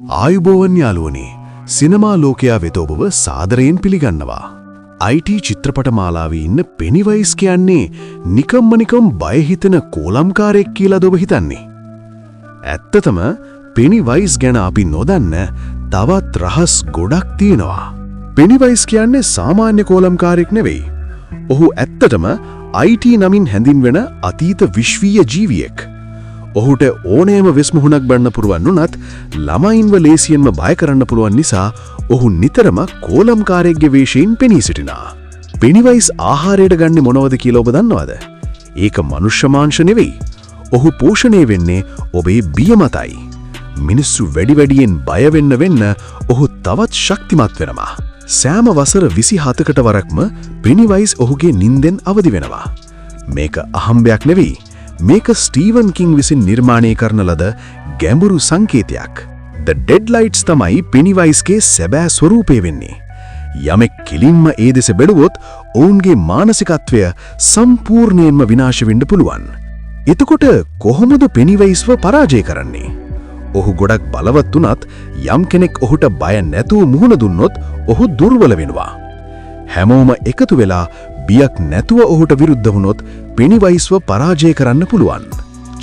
ආයුබෝවන් යාළුවනේ සිනමා ලෝකයා වෙත ඔබව සාදරයෙන් පිළිගන්නවා. IT චිත්‍රපට මාලාවේ ඉන්න පෙනිවයිස් කියන්නේ නිකම් බය හිතෙන කෝලම්කාරයෙක් කියලාද ඔබ හිතන්නේ? ඇත්තටම පෙනිවයිස් ගැන අපි නොදන්න තවත් රහස් ගොඩක් තියෙනවා. පෙනිවයිස් කියන්නේ සාමාන්‍ය කෝලම්කාරයෙක් නෙවෙයි. ඔහු ඇත්තටම IT නමින් හැඳින්වෙන අතීත විශ්වීය ජීවියෙක්. ඔහුට ඕනෑම වෙස්මුහුණක් බන්න පුරුවන් වුණත් ළමයින්ව ලේසියෙන්ම බය කරන්න පුළුවන් නිසා ඔහු නිතරම කෝලම්කාරයෙක්ගේ වේශයෙන් පෙනී සිටිනා. පෙනිවයිස් ආහාරයට ගන්නේ මොනවද කියලා ඔබ දන්නවද? ඒක මනුෂ්‍ය මාංශ නෙවෙයි. ඔහු පෝෂණය වෙන්නේ ඔබේ බිය මතයි. මිනිස්සු වැඩියෙන් බය වෙන්න ඔහු තවත් ශක්තිමත් වෙනවා. සෑම වසර 27කට වරක්ම පෙනිවයිස් ඔහුගේ නිින්දෙන් අවදි වෙනවා. මේක අහම්බයක් නෙවෙයි. මේක ස්ටීවන් කිං විසින් නිර්මාණය කරන ලද ගැඹුරු සංකේතයක්. The Deadlights තමයි පෙනිවයිස්ගේ සැබෑ ස්වරූපය වෙන්නේ. යමෙක් කිලින්ම ඒ දෙස බැලුවොත් ඔවුන්ගේ මානසිකත්වය සම්පූර්ණයෙන්ම විනාශ වෙන්න පුළුවන්. එතකොට කොහොමද පෙනිවයිස්ව පරාජය කරන්නේ? ඔහු ගොඩක් බලවත් වුණත් යම් කෙනෙක් ඔහුට බය නැතුව මුහුණ දුන්නොත් ඔහු දුර්වල වෙනවා. හැමෝම එකතු වෙලා බියක් නැතුව ඔහුට විරුද්ධ වුණොත් පෙනිවයිස්ව පරාජය කරන්න පුළුවන්.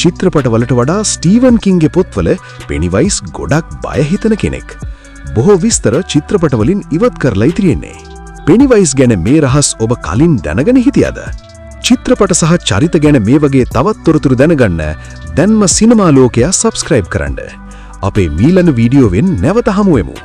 චිත්‍රපටවලට වඩා ස්ටීවන් කින්ගේ පොත්වල පෙනිවයිස් ගොඩක් බය හිතන කෙනෙක්. බොහෝ විස්තර චිත්‍රපටවලින් ඉවත් කරලා ඉතිරින්නේ. පෙනිවයිස් ගැන මේ රහස් ඔබ කලින් දැනගෙන හිටියද? චිත්‍රපට සහ චරිත ගැන මේ වගේ තවත් තොරතුරු දැනගන්න දැන්ම සිනමා ලෝකයා සබ්ස්ක්‍රයිබ් කරන්න. අපේ මීළඟ වීඩියෝවෙන් නැවත හමු වෙමු.